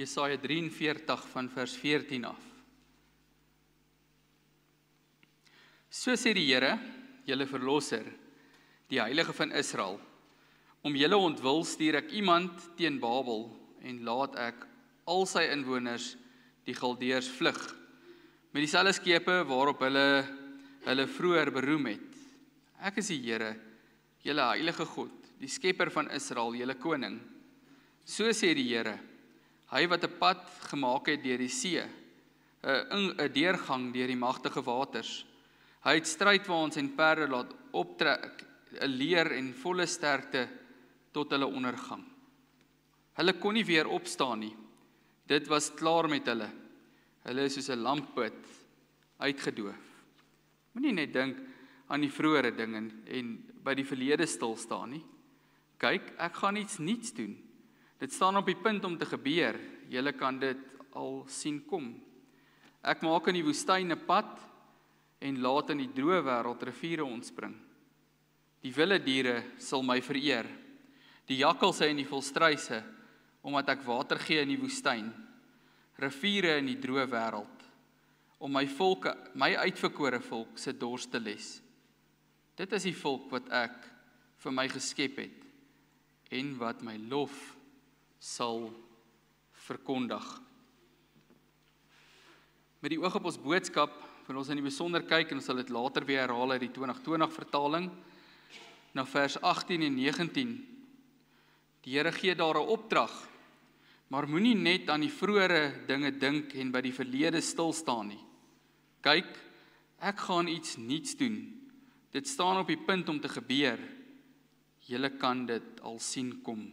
Jesaja 43 van vers 14 af. So sê die Here, julle verlosser, die Heilige van Israel, om julle ontwil stuur ek iemand teen Babel en laat ek al sy inwoners die Galdeërs vlug, met dieselfde skepe waarop hulle vroeër beroem het. Ek is die Here, julle heilige God, die skepper van Israel, julle koning. So sê die Here, hy wat 'n pad gemaak het deur die see, 'n deurgang deur die magtige waters. Hy het strydwaans en perde laat optrek, 'n leer en volle sterkte tot hulle ondergang. Hulle kon nie weer opstaan nie. Dit was klaar met hulle. Hulle is soos 'n lamppoot uitgedoof. Moenie net dink aan die vroeëre dinge en by die verlede stil staan nie. Kyk, ek gaan iets nuuts doen. Dit staan op die punt om te gebeur. Julle kan dit al sien kom. Ek maak in die woestyn 'n pad en laat in die droë wêreld riviere ontspring. Die wilde diere sal my vereer. Die jakkalse en die volstruise, omdat ek water gee in die woestyn, riviere in die droë wêreld, om my volke, my uitverkore volk se dors te les. Dit is die volk wat ek vir my geskep het en wat my lof sal verkondig. Met die oog op ons boodskap wil ons in die besonder kyk en ons sal dit later weer herhaal uit die 2020 vertaling na vers 18 en 19. Die Here gee daar 'n opdrag, maar moenie net aan die vroeëre dinge dink en by die verlede stil staan nie. Kyk, ek gaan iets nuuts doen. Dit staan op die punt om te gebeur. Julle kan dit al sien kom.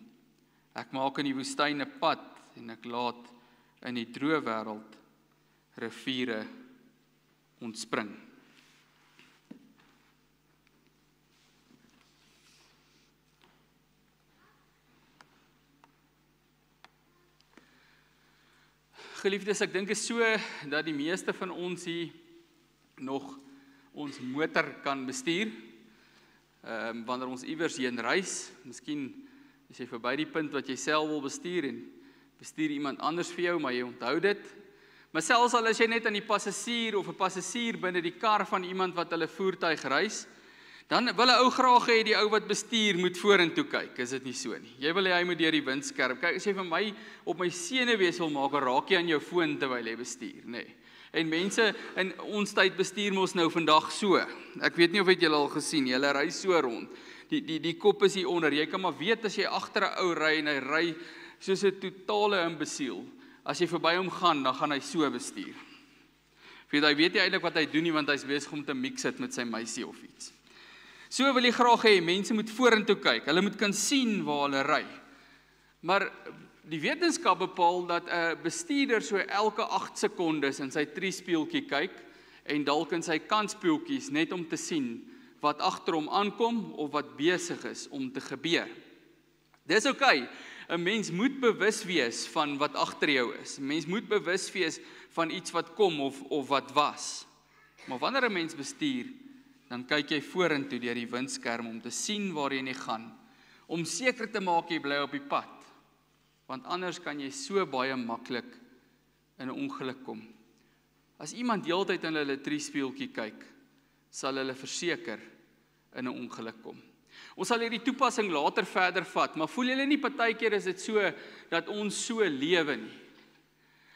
Ek maak in die woestyn 'n pad en ek laat in die droë wêreld riviere ontspring. Geliefdes, ek dink is so dat die meeste van ons hier nog ons motor kan bestuur. Wanneer ons iewers heen reis, miskien is jy verby die punt wat jy self wil bestuur en bestuur iemand anders vir jou, maar jy onthou dit. Maar selfs al is jy net aan die passasier of 'n passasier binne die kar van iemand wat hulle voertuig reis, dan wil 'n ou graag hê die ou wat bestuur moet vorentoe kyk, is dit nie so nie. Jy wil hê hy moet deur die windskerm kyk. As jy vir my op my senuwees wil maak, raak jy aan jou foon terwyl jy bestuur, nê. En mense in ons tyd bestuur mos nou vandag so. Ek weet nie of het julle al gesien, julle ry so rond. Die kop is hier onder. Jy kan maar weet as jy agter 'n ou ry en hy ry soos 'n totale imbesiel. As jy verby hom gaan, dan gaan hy so bestuur. Hy weet nie eintlik wat hy doen nie, want hy's besig om te mix het met sy meisie of iets. So wil jy graag hê, mense moet vorentoe kyk. Hulle moet kan sien waar hulle ry. Maar die wetenskap bepaal dat 'n bestuurder so elke 8 sekondes in sy triespieeltjie kyk en dalk in sy kantspieeltjies net om te sien wat agter hom aankom of wat besig is om te gebeur. Dis oukei. 'n Mens moet bewus wees van wat agter jou is. 'n Mens moet bewus wees van iets wat kom of wat was. Maar wanneer 'n mens bestuur, dan kyk jy vorentoe deur die windskerm om te sien waarheen jy gaan, om seker te maak jy bly op die pad. Want anders kan jy so baie maklik in 'n ongeluk kom. As iemand heeltyd in hulle triespieeltjie kyk, sal hulle verseker in 'n ongeluk kom. Ons sal hierdie toepassing later verder vat, maar voel julle nie partykeer is dit so dat ons so lewe nie?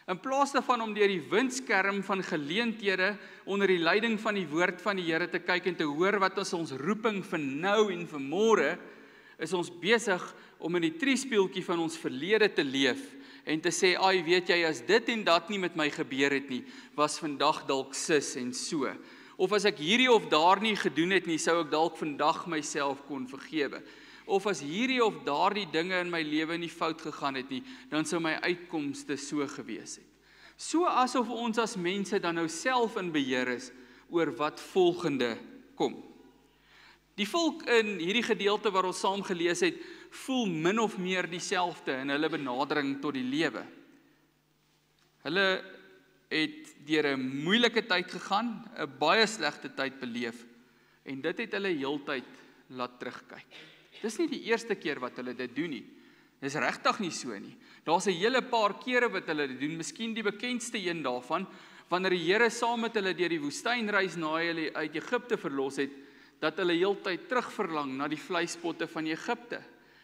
In plaas daarvan om deur die windskerm van geleenthede onder die leiding van die woord van die Here te kyk en te hoor wat is ons roeping vir nou en vir môre, is ons besig om in die triespieeltjie van ons verlede te leef en te sê, ai, weet jy, as dit en dat nie met my gebeur het nie, was vandag dalk sis en so. Of as ek hierdie of daar nie gedoen het nie, sou ek dalk vandag myself kon vergewe. Of as hierdie of daardie dinge in my lewe nie fout gegaan het nie, dan sou my uitkomste so gewees het. So asof ons as mense dan nou self in beheer is oor wat volgende kom. Die volk in hierdie gedeelte wat ons saam gelees het, voel min of meer dieselfde in hulle benadering tot die lewe. Hulle het deur 'n moeilike tyd gegaan, 'n baie slegte tyd beleef, en dit het hulle heeltyd laat terugkyk. Dis nie die eerste keer wat hulle dit doen nie. Dis regtig nie so nie. Daar's 'n hele paar kere wat hulle dit doen, miskien die bekendste een daarvan, wanneer die Here saam met hulle deur die woestynreis na hulle uit Egipte verlos het, dat hulle heeltyd terugverlang na die vleispotte van Egipte.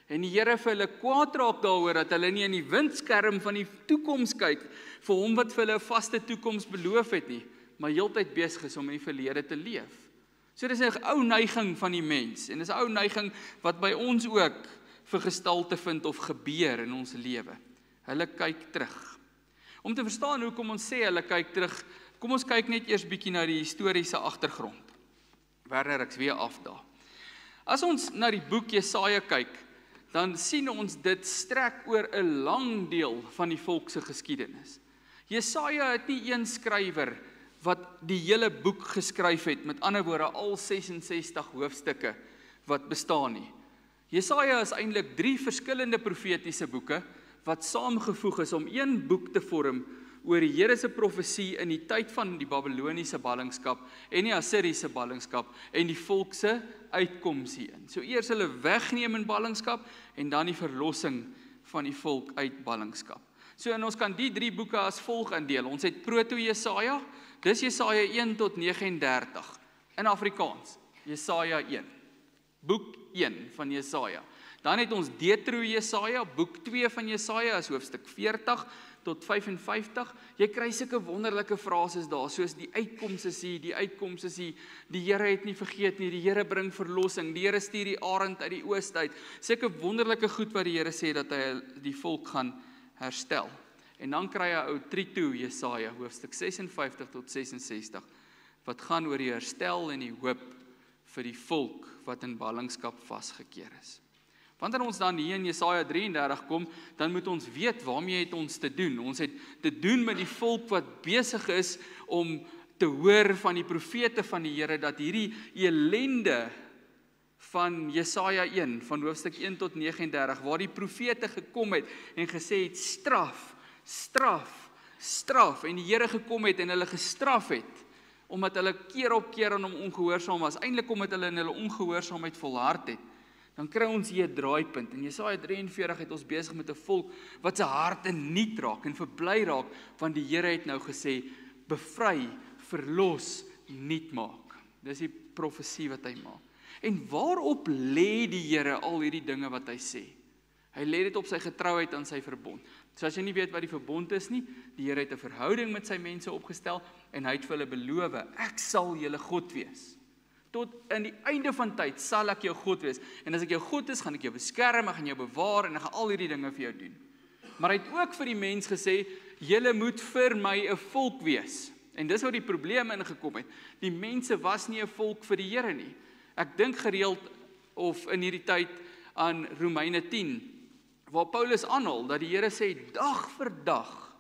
En die Here vir hulle kwaad raak daaroor dat hulle nie in die windskerm van die toekoms kyk vir hom wat vir hulle 'n vaste toekoms beloof het nie, maar heeltyd besig is om in die verlede te leef. So dis 'n ou neiging van die mens en dis 'n ou neiging wat by ons ook vir gestalte vind of gebeur in ons lewe. Hulle kyk terug. Om te verstaan hoekom ons sê hulle kyk terug, kom ons kyk net eers bietjie na die historiese agtergrond. Werner, ek's weer af daar. As ons na die boek Jesaja kyk, dan sien ons dit strek oor 'n lang deel van die volk se geskiedenis. Jesaja het nie een skrywer wat die hele boek geskryf het, met ander woorde al 66 hoofstukke wat bestaan nie. Jesaja is eintlik 3 verskillende profetiese boeke wat saamgevoeg is om een boek te vorm oor die Here se profesie in die tyd van die Babiloniese ballingskap en die Assiriese ballingskap en die volk se uitkoms hierin. So eers hulle wegneem in ballingskap en dan die verlossing van die volk uit ballingskap. So en ons kan die 3 boeke as volg indeel. Ons het Proto-Jesaja, dis Jesaja 1 tot 39 in Afrikaans, Jesaja 1. Boek 1 van Jesaja. Dan het ons Deutero-Jesaja, boek 2 van Jesaja, is hoofstuk 40 tot 55. Jy kry sulke wonderlike frases daar, soos die uitkoms is hier, die Here het nie vergeet nie, die Here bring verlossing, die Here stuur die arend uit die ooste uit. Sulke wonderlike goed wat die Here sê dat hy die volk gaan herstel. En dan kry hy ou Trito Jesaja, hoofstuk 56 tot 66, wat gaan oor die herstel en die hoop vir die volk wat in ballingskap vasgekeer is. Wanneer ons dan hier in Jesaja 33 kom, dan moet ons weet waarmee het ons te doen. Ons het te doen met die volk wat besig is om te hoor van die profete van die Here, dat hierdie ellende van Jesaja 1, van hoofstuk 1 tot 39, waar die profete gekom het en gesê het, straf, straf, straf, en die Here gekom het en hulle gestraf het, omdat hulle keer op keer aan hom ongehoorsaam was, eintlik omdat hulle in hulle ongehoorsaamheid volhard het, dan kry ons hier 'n draaipunt. In Jesaja 43 het ons besig met 'n volk wat se harte nuut raak en verbly raak, want die Here het nou gesê, bevry, verlos, nuut maak. Dis die profesie wat hy maak. En waarop lê die Here al hierdie dinge wat hy sê? Hy lê dit op sy getrouheid aan sy verbond. So as jy nie weet wat die verbond is nie, die Here het 'n verhouding met sy mense opgestel en hy het vir hulle beloof, ek sal julle God wees. Tot in die einde van tyd sal ek jou God wees. En as ek jou God is, gaan ek jou beskerm, ek gaan jou bewaar en ek gaan al hierdie dinge vir jou doen. Maar hy het ook vir die mens gesê, julle moet vir my 'n volk wees. En dis waar die probleem ingekom het. Die mense was nie 'n volk vir die Here nie. Ek dink gereeld of in hierdie tyd aan Romeine 10, waar Paulus aanhaal dat die Here sê dag vir dag,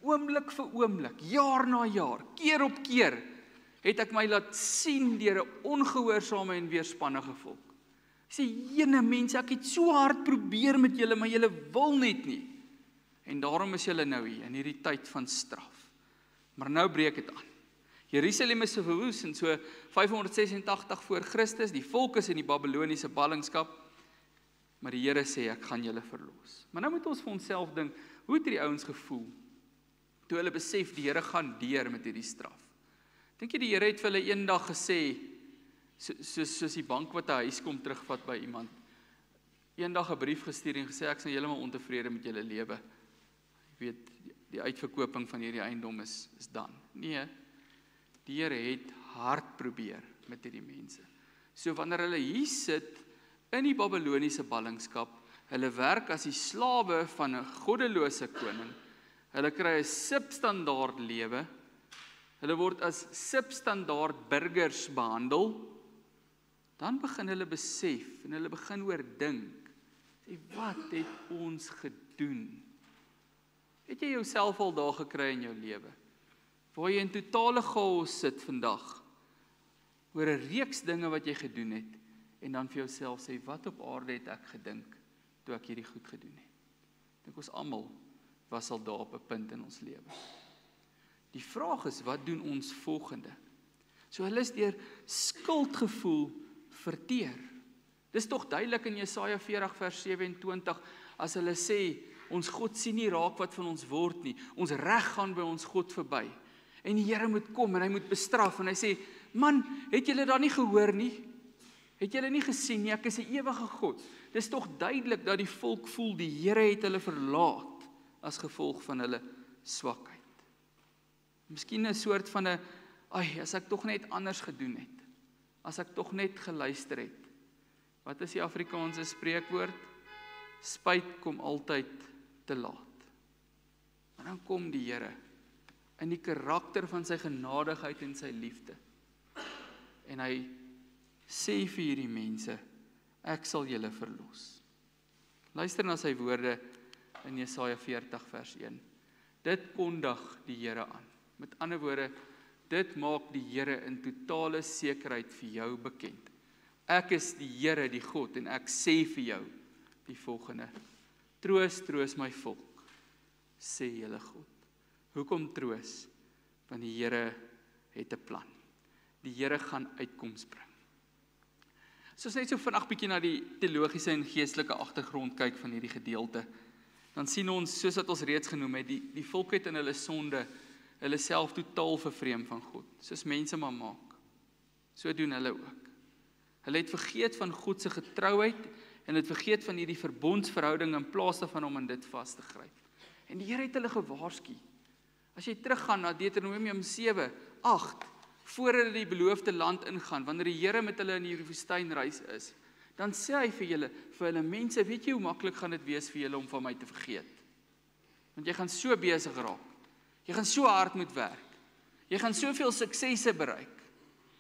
oomblik vir oomblik, jaar na jaar, keer op keer, het ek my laat sien deur 'n ongehoorsame en weerspannige volk. Ek sê, jene mense, ek het so hard probeer met julle, maar julle wil net nie. En daarom is julle nou hier, in hierdie tyd van straf. Maar nou breek dit aan. Jerusalem is verwoes in so 586 voor Christus, die volk is in die Babiloniese ballingskap, maar die Here sê, ek gaan julle verlos. Maar nou moet ons vir onsself dink, hoe het die ouens gevoel, toe hulle besef, die Here gaan deur met hierdie straf? Dink jy die Here het vir hulle eendag gesê, soos die bank wat 'n huis kom terugvat by iemand, eendag 'n brief gestuur en gesê, ek is heeltemal ontevrede met julle lewe. Jy weet, die uitverkoping van hierdie eiendom is dan. Nee, die Here het hard probeer met hierdie mense. So wanneer hulle hier sit, in die Babiloniese ballingskap, hulle werk as die slawe van 'n goddelose koning, hulle kry 'n substandaard lewe, hulle word as substandaard burgers behandel, dan begin hulle besef en hulle begin oordink, sê, wat het ons gedoen? Het jy jouself al daar gekry in jou lewe, waar jy in totale chaos sit vandag, oor 'n reeks dinge wat jy gedoen het, en dan vir jouself sê, wat op aarde het ek gedink, toe ek hierdie goed gedoen het? Dink ons almal was al daar op 'n punt in ons lewe. Die vraag is, wat doen ons volgende? So hulle is deur skuldgevoel verteer. Dis tog duidelik in Jesaja 40 vers 27, as hulle sê, ons God sien nie raak wat van ons word nie, ons reg gaan by ons God verby, en die Here moet kom, en hy moet bestraf, en hy sê, man, het julle daar nie gehoor nie? Het julle nie gesien nie, ek is 'n ewige God. Dis tog duidelik dat die volk voel, die Here het hulle verlaat, as gevolg van hulle swakheid. Miskien 'n soort van 'n, as ek tog net anders gedoen het, as ek tog net geluister het. Wat is die Afrikaanse spreekwoord? Spyt kom altyd te laat. Maar dan kom die Here, in die karakter van sy genadigheid en sy liefde. En hy sê vir hierdie mense, ek sal julle verlos. Luister na sy woorde in Jesaja 40 vers 1. Dit kondig die Here aan. Met ander woorde, dit maak die Here in totale sekerheid vir jou bekend. Ek is die Here, die God, en ek sê vir jou die volgende. Troos, troos my volk, sê julle God. Hoekom troos? Want die Here het 'n plan. Die Here gaan uitkoms bring. So as net so vandag bietjie na die teologiese en geestelike agtergrond kyk van hierdie gedeelte, dan sien ons, soos wat ons reeds genoem het, die volk het in hulle sonde, hulle self totaal vervreem van God, soos mense maar maak. So doen hulle ook. Hulle het vergeet van God se getrouheid, en het vergeet van hierdie verbondsverhouding, in plaas daarvan om in dit vas te gryp. En die Here het hulle gewaarsku. As jy teruggaan na Deuteronomium 7, 8, voor hulle die beloofde land ingaan, wanneer die Here met hulle in die woestynreis is, dan sê hy vir hulle mense, weet jy hoe maklik gaan dit wees vir julle om van my te vergeet? Want jy gaan so besig raak. Jy gaan so hard moet werk. Jy gaan soveel suksesse bereik.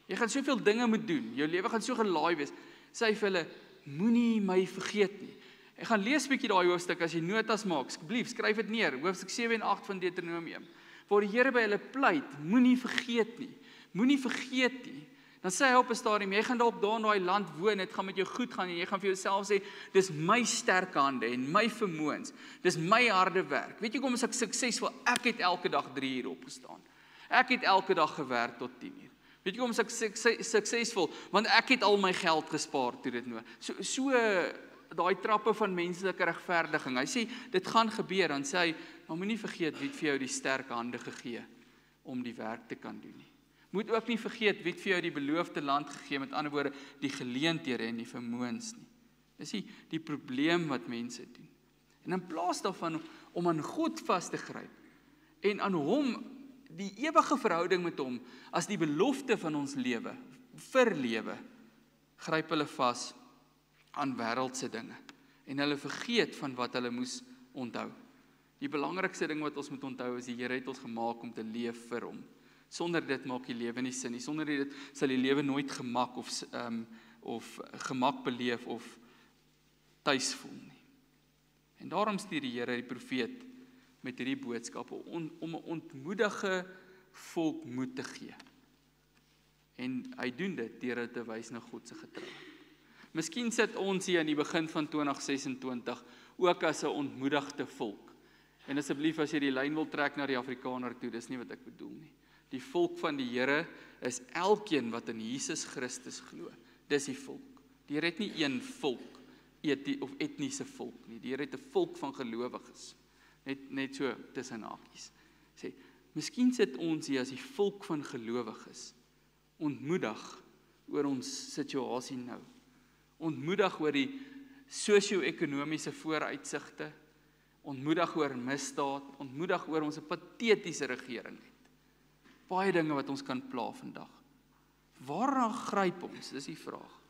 Jy gaan soveel dinge moet doen. Jou lewe gaan so gelaai wees. Sê hy vir hulle, moenie my vergeet nie. Ek gaan lees bietjie daai hoofstuk as jy notas maak. Asseblief, skryf dit neer. Hoofstuk 7 en 8 van Deuteronomium. Waar die Here by hulle pleit, moenie vergeet nie. Moenie vergeet nie. Dan sê hy op 'n stadium, jy gaan dalk daar in daai land woon, dit gaan met jou goed gaan en jy gaan vir jouself sê, dis my sterke hande en my vermoëns. Dis my harde werk. Weet jy kom as ek suksesvol, ek het elke dag 3 uur opgestaan. Ek het elke dag gewerk tot 10 uur. Weet jy kom as ek suksesvol, want ek het al my geld gespaar toe dit nodig. So daai trappe van menslike regverdiging. Hy sê dit gaan gebeur, dan sê hy, maar moenie vergeet wie het vir jou die sterke hande gegee om die werk te kan doen nie. Moet ook nie vergeet wie het vir jou die beloofde land gegee, met ander woorde die geleenthede en die vermoëns nie. Dis die probleem wat mense doen. En in plaas daarvan om aan God vas te gryp en aan hom die ewige verhouding met hom as die belofte van ons lewe, verlewe, gryp hulle vas aan wêreldse dinge en hulle vergeet van wat hulle moes onthou. Die belangrikste ding wat ons moet onthou is die Here het ons gemaak om te leef vir hom. Sonder dit maak die lewe nie sin nie. Sonder dit sal die lewe nooit gemak of gemak beleef of tuis voel nie. En daarom stuur die Here die profeet met hierdie boodskap om 'n ontmoedige volk moed te gee. En hy doen dit deur te wys na God se getrouheid. Miskien sit ons hier aan die begin van 2026 ook as 'n ontmoedigde volk. En asseblief as jy die lyn wil trek na die Afrikaner toe, dis nie wat ek bedoel nie. Die volk van die Here is elkeen wat in Jesus Christus glo. Dis die volk. Die Here het nie een volk, of etniese volk nie. Die Here het 'n volk van gelowiges. Net so tussen hakies. Sê, miskien sit ons hier as die volk van gelowiges, ontmoedig oor ons situasie nou. Ontmoedig oor die sosio-ekonomiese vooruitsigte, ontmoedig oor misdaad, ontmoedig oor ons patetiese regering. Baie dinge wat ons kan pla vandag. Waarna gryp ons? Dis die vraag.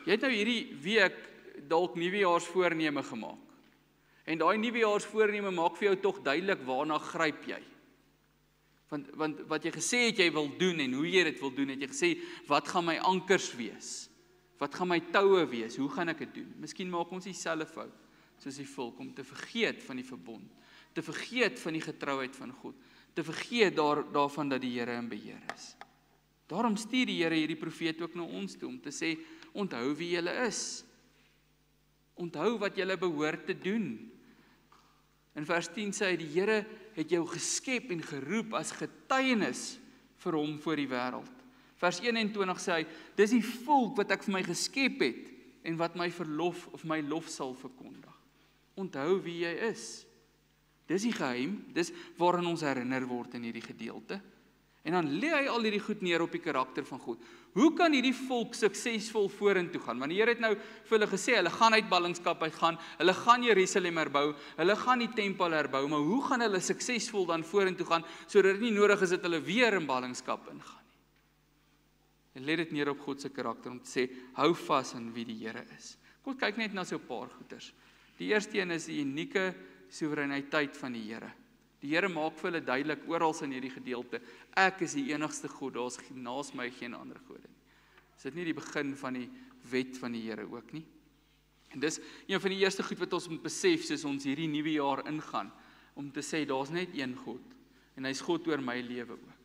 Jy het nou hierdie week dalk nuwejaarsvoorneme gemaak. En daai nuwejaarsvoorneme maak vir jou tog duidelik waarna gryp jy. Want wat jy gesê het jy wil doen en hoe jy dit wil doen, het jy gesê, wat gaan my ankers wees? Wat gaan my toue wees? Hoe gaan ek dit doen? Miskien maak ons dieselfde fout soos die volk om te vergeet van die verbond, te vergeet van die getrouheid van God, te vergeet daarvan dat die Here in beheer is. Daarom stuur die Here hierdie profeet ook na ons toe om te sê, onthou wie julle is. Onthou wat julle behoort te doen. In vers 10 sê hy, die Here het jou geskep en geroep as getuienis vir hom voor die wêreld. Vers 21 sê hy, dis die volk wat ek vir my geskep het en wat my verlof of my lof sal verkondig. onthou wie jy is. Dis die geheim, dis waarin ons herinner word in hierdie gedeelte. En dan lê hy al hierdie goed neer op die karakter van God. Hoe kan hierdie volk suksesvol vorentoe gaan? Want die Here het nou vir hulle gesê, hulle gaan uit ballingskap uitgaan, hulle gaan Jerusalem herbou, hulle gaan die tempel herbou, maar hoe gaan hulle suksesvol dan vorentoe gaan, sodat dit nie nodig is dat hulle weer in ballingskap ingaan nie? En lê dit neer op God se karakter om te sê, hou vas aan wie die Here is. Kom kyk net na so 'n paar goeters. Die eerste een is die unieke soewereiniteit van die Here. Die Here maak vir hulle duidelik oral in hierdie gedeelte, ek is die enigste God, daar is naas my geen ander gode nie. Is dit nie die begin van die wet van die Here ook nie? En dis een van die eerste goed wat ons moet besef, soos ons hierdie nuwe jaar ingaan, om te sê, daar's net een God, en hy's God oor my lewe ook.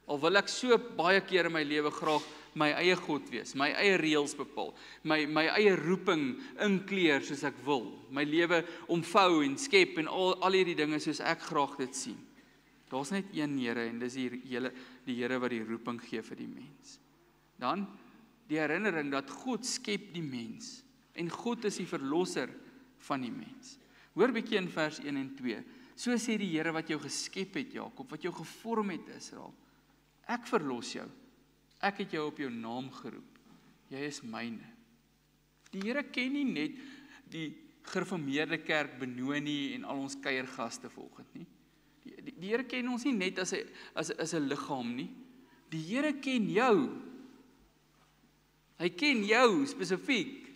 Al wil ek so baie keer in my lewe graag my eie God wees, my eie reëls bepaal, my eie roeping inkleer soos ek wil, my lewe omvou en skep en al hierdie dinge soos ek graag dit sien. Daar's net een Here en dis die Here wat die roeping gee vir die mens. Dan die herinnering dat God skep die mens en God is die verlosser van die mens. Hoor bietjie in vers 1 en 2. So sê die Here wat jou geskep het, Jakob, wat jou gevorm het, Israel. Ek verlos jou. Ek het jou op jou naam geroep. Jy is myne. Die Here ken nie net die gereformeerde kerk Benoni en al ons kuiergaste volgens nie. Die Here ken ons nie net as 'n liggaam nie. Die Here ken jou. Hy ken jou spesifiek.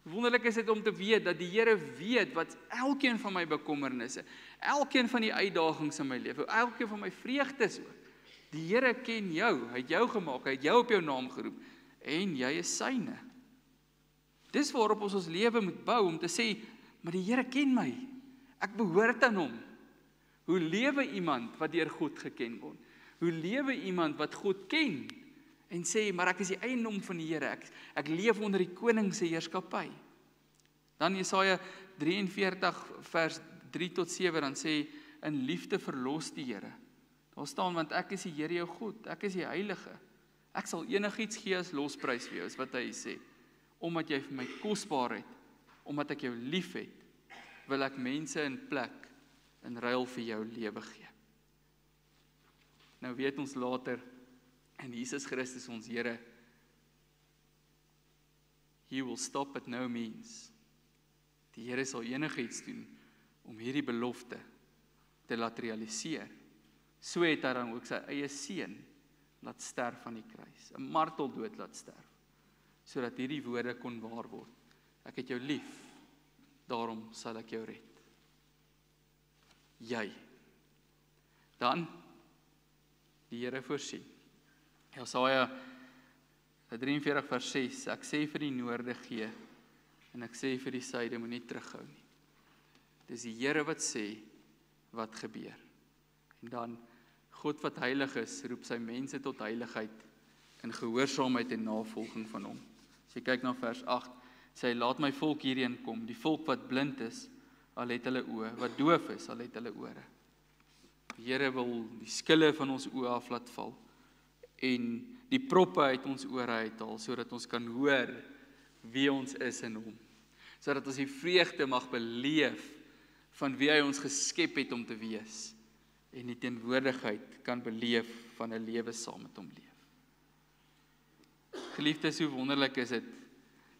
Wonderlik is dit om te weet dat die Here weet wat elkeen van my bekommernisse, elkeen van die uitdagings in my lewe, elkeen van my vreugdes ook. Die Here ken jou, hy het jou gemaak, hy het jou op jou naam geroep en jy is syne. Dis waarop ons lewe moet bou om te sê, maar die Here ken my. Ek behoort aan hom. Hoe lewe iemand wat deur God geken word? Hoe lewe iemand wat God ken en sê, maar ek is die eiendom van die Here. Ek leef onder die koning se heerskappy. Dan Jesaja 43 vers 3 tot 7 dan sê, in liefde verlos die Here. Daar staan, want ek is die Here jou God, ek is die heilige. Ek sal enigiets gee as losprys vir jou, is wat hy sê. Omdat jy vir my kosbaar het, omdat ek jou lief het, wil ek mense in plek in ruil vir jou lewe gee. Nou weet ons later, en Jesus Christus ons Here, He will stop at no means. Die Here sal enigiets doen om hierdie belofte te laat realiseer. So het hy dan ook sy eie seun laat sterf aan die kruis, 'n marteldood laat sterf, sodat hierdie woorde kon waar word. Ek het jou lief, daarom sal ek jou red. Jy. Dan, die Here voorsien. Jesaja 43 vers 6, ek sê vir die noorde gee, en ek sê vir die suide, moenie terughou nie. Dis die Here wat sê, wat gebeur. En dan, God wat heilig is, roep sy mense tot heiligheid, in gehoorsaamheid en navolging van hom. As jy kyk na vers 8, sê hy, laat my volk hierheen kom, die volk wat blind is, al het hulle oë, wat doof is, al het hulle ore. Die Here wil die skille van ons oë af laat val, en die proppe uit ons ore uithaal, sodat ons kan hoor wie ons is in hom. Sodat ons die vreugde mag beleef van wie hy ons geskep het om te wees, en die teenwoordigheid kan beleef van 'n lewe saam met hom leef. Geliefdes, hoe wonderlik is dit,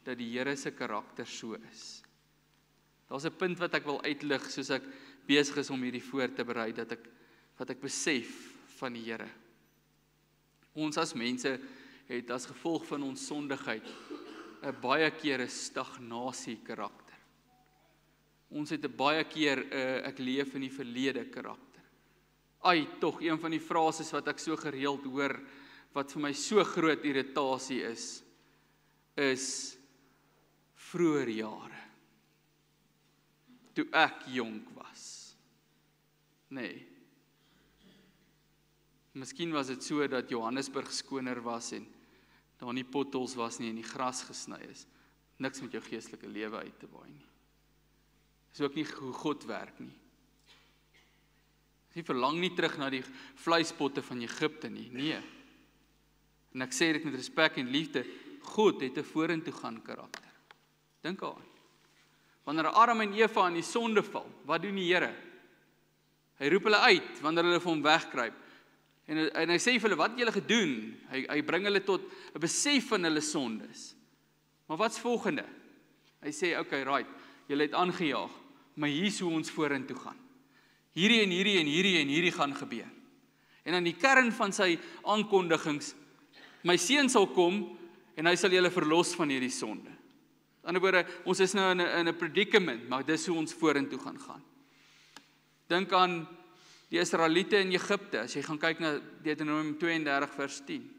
dat die Here se karakter so is. Daar's 'n punt wat ek wil uitlig, soos ek besig is om hierdie voor te berei, wat ek besef van die Here. Ons as mense het as gevolg van ons sondigheid 'n baie keer 'n stagnasie karakter. Ons het 'n baie keer ek leef in die verlede karakter. Tog een van die frases wat ek so gereeld hoor, wat vir my so groot irritasie is vroeër jare. Toe ek jonk was. Nee. Miskien was dit so dat Johannesburg skoner was en daar nie potholes was nie en die gras gesny is. Niks met jou geestelike lewe uit te waai nie. Dis ook nie hoe God werk nie. Jy verlang nie terug na die vleispotte van Egipte nie, nee. En ek sê dit met respek en liefde, God het 'n vorentoe gaan karakter. Dink aan. Wanneer Adam en Eva in die sonde val, wat doen die Here? Hy roep hulle uit, wanneer hulle vir hom wegkruip. En hy sê vir hulle, wat het julle gedoen? Hy bring hulle tot 'n besef van hulle sondes. Maar wat's volgende? Hy sê, okay, right, julle het aangejaag, maar hier's hoe ons vorentoe gaan. Hierdie en hierdie en hierdie en hierdie gaan gebeur. En aan die kern van sy aankondigings, my seun sal kom, en hy sal julle verlos van hierdie sonde. Aan die ander woorde, ons is nou in 'n predicament, maar dis hoe ons vorentoe gaan. Dink aan die Israeliete in Egipte, as jy gaan kyk na Deuteronomium 32 vers 10.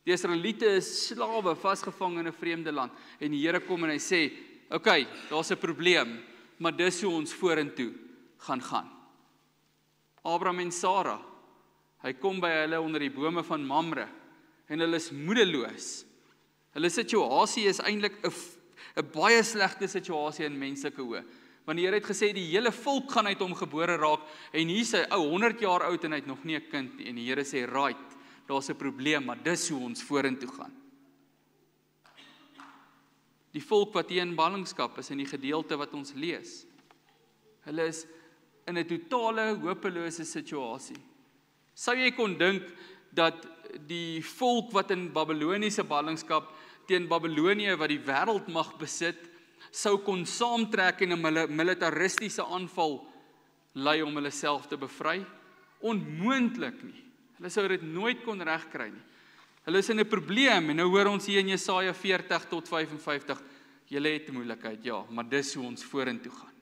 Die Israeliete is slawe, vasgevang in 'n vreemde land, en die Here kom en hy sê, okay, daar's 'n probleem, maar dis hoe ons vorentoe gaan. Abraham en Sara, hy kom by hulle onder die bome van Mamre, en hulle is moedeloos. Hulle situasie is eintlik 'n baie slegte situasie in menslike oë. Want die Here het gesê, die hele volk gaan uit hom gebore raak, en hier is hy 100 jaar oud en hy het nog nie 'n kind nie. En die Here sê, right, daar's 'n probleem, maar dis hoe ons vorentoe gaan. Die volk wat hier in ballingskap is, in die gedeelte wat ons lees, hulle is in 'n totale hopelose situasie. Sou jy kon dink dat die volk wat in Babiloniese ballingskap teen Babilonië wat die wêreld mag besit, sou kon saamtrek en 'n militaristiese aanval lei om hulle self te bevry? Onmoontlik nie. Hulle sou dit nooit kon regkry nie. Hulle is in 'n probleem, en nou hoor ons hier in Jesaja 40 tot 55, julle het 'n moeilikheid, ja, maar dis hoe ons vorentoe gaan.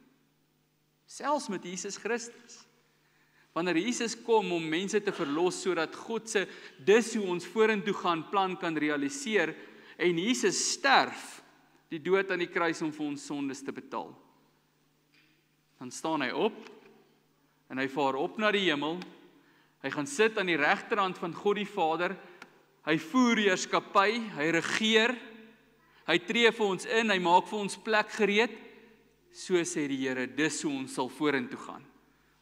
Selfs met Jesus Christus. Wanneer Jesus kom om mense te verlos, sodat God se dis hoe ons vorentoe gaan plan kan realiseer, en Jesus sterf, die dood aan die kruis om vir ons sondes te betaal. Dan staan hy op, en hy vaar op na die hemel, hy gaan sit aan die regterhand van God die Vader, hy voer heerskappy, hy regeer, hy tree vir ons in, hy maak vir ons plek gereed, so sê die Here, dis hoe ons sal vorentoe gaan,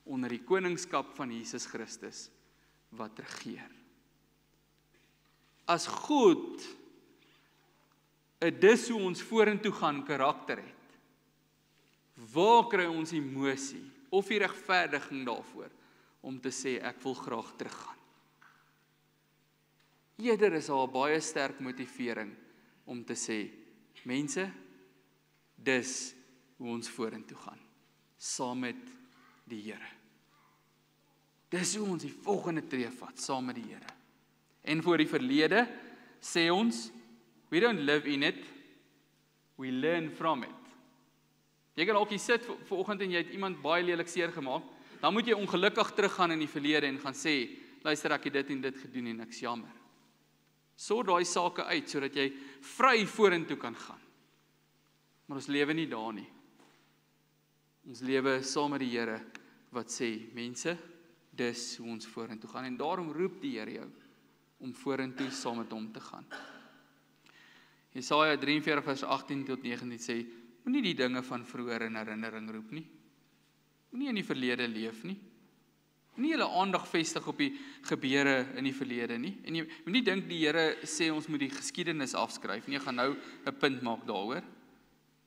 onder die koningskap van Jesus Christus, wat regeer. As God dis hoe ons vorentoe gaan karakter het, waar kry ons emosie, of die regverdiging daarvoor, om te sê, ek wil graag teruggaan? Eerder is daar 'n baie sterk motivering, om te sê, mense, dis hoe ons vorentoe gaan, saam met die Here. Dis hoe ons die volgende tree vat, saam met die Here. En voor die verlede, sê ons, we don't live in it, we learn from it. Jy kan ook hier sit vanoggend en jy het iemand baie lelik seer gemaak, dan moet jy ongelukkig teruggaan in die verlede en gaan sê, luister, ek het dit en dit gedoen en ek's jammer. Sort daai sake uit, sodat jy vry vorentoe kan gaan. Maar ons lewe nie daar nie. Ons lewe saam met die Here, wat sê, mense, dis hoe ons vorentoe gaan. En daarom roep die Here jou, om vorentoe saam met hom te gaan. Jesaja 43 vers 18 tot 19 sê, moenie die dinge van vroeër in herinnering roep nie. Moenie in die verlede leef nie. Moenie julle aandag vestig op die gebeure in die verlede nie. En jy moenie dink die Here sê ons moet die geskiedenis afskryf nie, jy gaan nou 'n punt maak daaroor.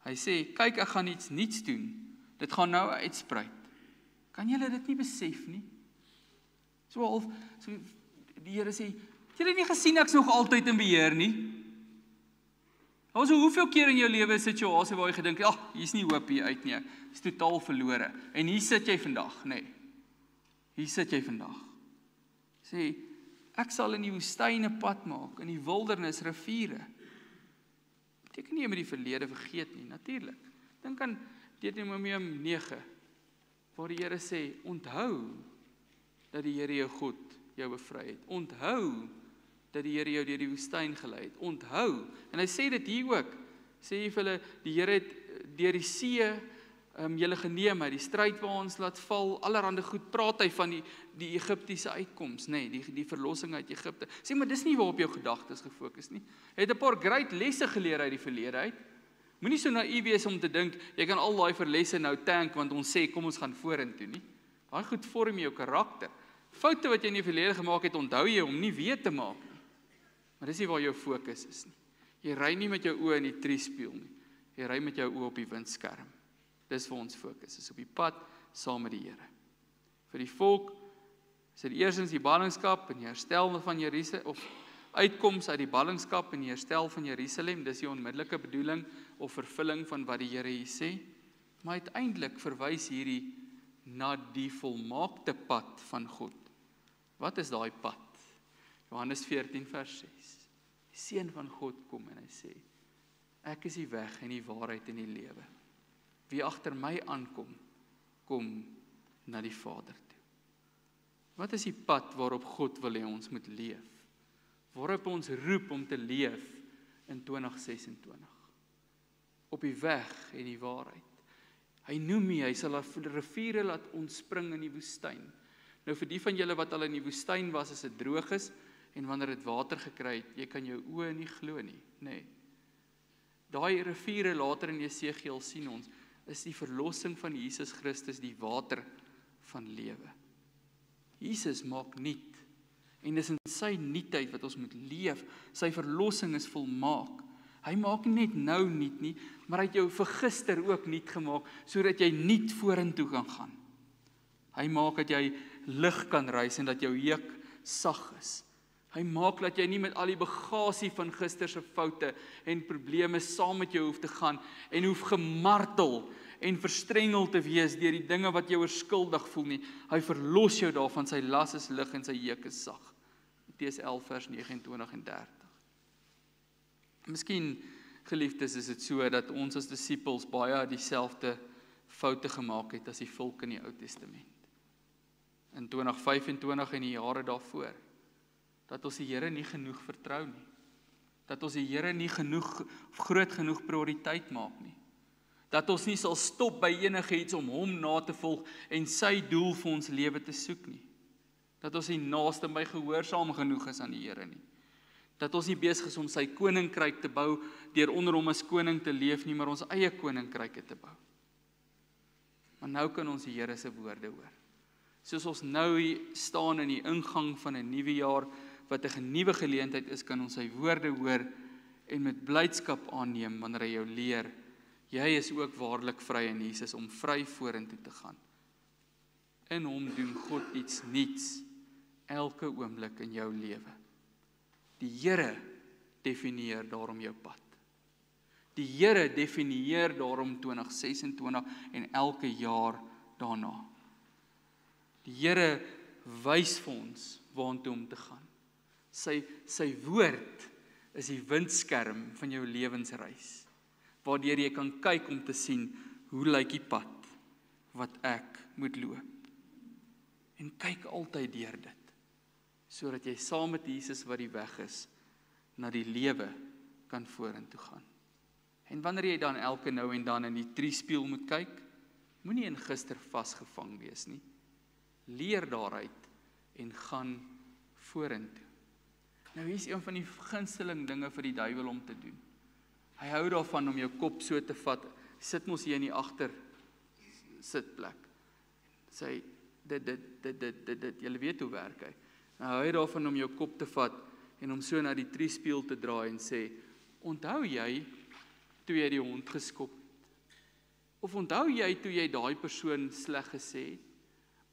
Hy sê, kyk, ek gaan iets nuuts doen. Dit gaan nou uitsprei. Kan julle dit nie besef nie? So die Here sê, het julle nie gesien ek's nog altyd in beheer nie? Daar was hoeveel keer in jou lewe 'n situasie waar jy gedink, hier's nie hoop hier uit nie, is totaal verlore. En hier sit jy vandag, nee. Hier sit jy vandag. Sê, ek sal in die woestyn 'n pad maak, in die wildernis riviere. Beteken nie jy moet die verlede vergeet nie, natuurlik. Dink aan Deuteronomium 9, waar die Here sê, onthou dat die Here jou God jou bevry het. Onthou dat die Here jou deur die woestyn gelei het. Onthou. En hy sê dit hier ook. Sê hy vir hulle, die Here het deur die see julle geneem, die stryd waar ons laat val, allerhande goed, praat hy van die Egiptiese uitkoms, nee, die verlossing uit Egipte. Sê, maar dis nie waarop jou gedagtes gefokus nie. Hy het 'n paar great lesse geleer uit die verlede uit. Moenie so naïef wees om te dink, jy kan al daai verlesse nou tank, want ons sê, kom ons gaan vorentoe nie. Daai goed vorm jou karakter. Foute wat jy in die verlede gemaak het, onthou jy om nie weer te maak nie. Maar dis nie waar jou fokus is nie. Jy ry nie met jou oë in die triespieël nie. Jy ry met jou oë op die windskerm. Dis vir ons fokus, is op die pad saam met die Here. Vir die volk is dit eerstens die ballingskap en die herstel van Jerusalem, of uitkoms uit die ballingskap en die herstel van Jerusalem, dis die onmiddellike bedoeling of vervulling van wat die Here hier sê, maar uiteindelik verwys hierdie na die volmaakte pad van God. Wat is daai pad? Johannes 14 vers 6. Die Seun van God kom en hy sê, ek is die weg en die waarheid en die lewe. Wie agter my aankom, kom na die Vader toe. Wat is die pad waarop God wil hê ons moet leef? Waarop ons roep om te leef in 2026? Op die weg en die waarheid. Hy noem hy sal riviere laat ontspring in die woestyn. Nou vir die van julle wat al in die woestyn was as dit droog is, en wanneer dit water gekry het, jy kan jou oë nie glo nie, nê. Daai riviere later in Jesegiel sien ons, is die verlossing van Jesus Christus die water van lewe. Jesus maak nuut, en dis in sy nuutheid wat ons moet leef, sy verlossing is volmaak. Hy maak nie net nou nuut nie, maar hy het jou vir gister ook nuut gemaak, sodat jy nuut vorentoe kan gaan. Hy maak dat jy lig kan reis en dat jou juk sag is. Hy maak dat jy nie met al die bagasie van gister se foute en probleme saam met jou hoef te gaan en hoef gemartel en verstrengel te wees deur die dinge wat jy oorskuldig voel nie. Hy verlos jou daarvan, sy las is lig en sy juk is sag. Matteus 11 vers 29 en 30. Miskien, geliefdes, is dit so dat ons as disippels baie dieselfde foute gemaak het as die volk in die Ou Testament. In 2025 en die jare daarvoor. Dat ons die Here nie genoeg vertrou nie. Dat ons die Here nie groot genoeg prioriteit maak nie. Dat ons nie sal stop by enigiets om hom na te volg en sy doel vir ons lewe te soek nie. Dat ons nie naaste by gehoorsaam genoeg is aan die Here nie. Dat ons nie besig is om sy koninkryk te bou deur onder hom as koning te leef nie, maar ons eie koninkryke te bou. Maar nou kan ons die Here se woorde hoor. Soos ons nou staan in die ingang van 'n nuwe jaar, wat 'n nuwe geleentheid is, kan ons sy woorde hoor en met blydskap aanneem wanneer hy jou leer. Jy is ook waarlik vry in Jesus om vry vorentoe te gaan. In hom doen God iets nuuts elke oomblik in jou lewe. Die Here definieer daarom jou pad. Die Here definieer daarom 2026 en elke jaar daarna. Die Here wys vir ons waantoe om te gaan. Sy woord is die windskerm van jou lewensreis, waardeur jy kan kyk om te sien, hoe lyk die pad wat ek moet loop. En kyk altyd deur dit, sodat jy saam met Jesus wat die weg is, na die lewe kan vorentoe gaan. En wanneer jy dan elke nou en dan in die triespieël moet kyk, moenie in gister vasgevang wees nie. Leer daaruit en gaan vorentoe. Nou hier is een van die gunsteling dinge vir die duiwel om te doen. Hy hou daarvan om jou kop so te vat, sit mos hier in die agter sitplek. Sê, dit, julle weet hoe werk hy. Nou hou hy daarvan om jou kop te vat, en om so na die triespieël te draai en sê, onthou jy, toe jy die hond geskop het? Of onthou jy, toe jy daai persoon sleg gesê het?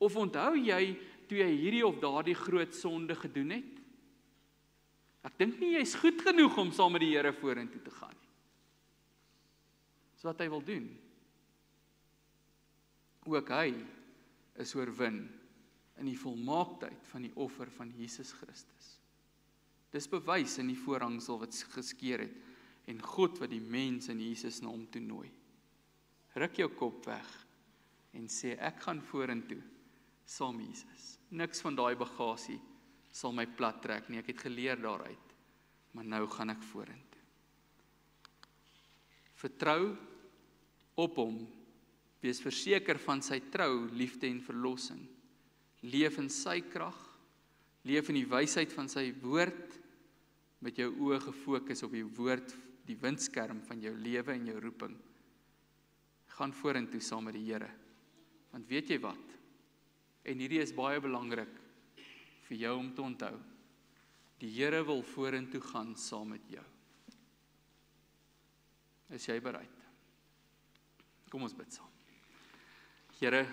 Of onthou jy, toe jy hierdie of daardie groot sonde gedoen het? Ek dink nie, jy is goed genoeg om saam met die Here vorentoe te gaan nie. Dis wat hy wil doen. Ook hy is oorwin in die volmaaktheid van die offer van Jesus Christus. Dis bewys in die voorhangsel wat geskeur het, en God wat die mens in Jesus na hom toe nooi. Ruk jou kop weg, en sê, ek gaan vorentoe, saam Jesus. Niks van daai bagasie sal my plat trek nie, ek het geleer daaruit, maar nou gaan ek vorentoe. Vertrou op hom, wees verseker van sy trou, liefde en verlossing. Leef in sy krag, leef in die wysheid van sy woord, met jou oë gefokus op die woord, die windskerm van jou lewe en jou roeping. Gaan vorentoe saam met die Here. Want weet jy wat? En hierdie is baie belangrik vir jou om te onthou. Die Here wil vorentoe gaan saam met jou. Is jy bereid? Kom ons bid saam. Here,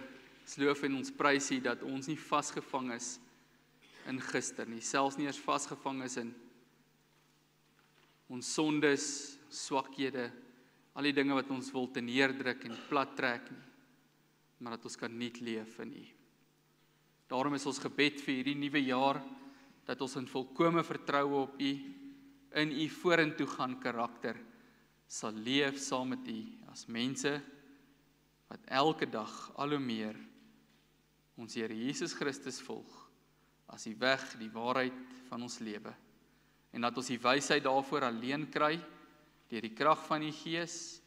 ons loof en ons prys U dat ons nie vasgevang is in gister nie, selfs nie eers vasgevang is in ons sondes, swakhede, al die dinge wat ons wil te neerdruk en plat trek nie, maar dat ons kan nuut leef in U. Daarom is ons gebed vir hierdie nuwe jaar, dat ons in volkome vertroue op U, in U vorentoe gaan karakter, sal leef saam met U, as mense, wat elke dag al hoe meer ons Here Jesus Christus volg, as die weg, die waarheid van ons lewe. En dat ons die wysheid daarvoor alleen kry, deur die krag van die Gees,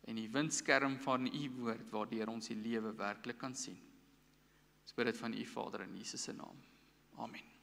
en die windskerm van U woord, waardeur ons die lewe werklik kan sien. Ons bid dit van U Vader in Jesus se naam. Amen.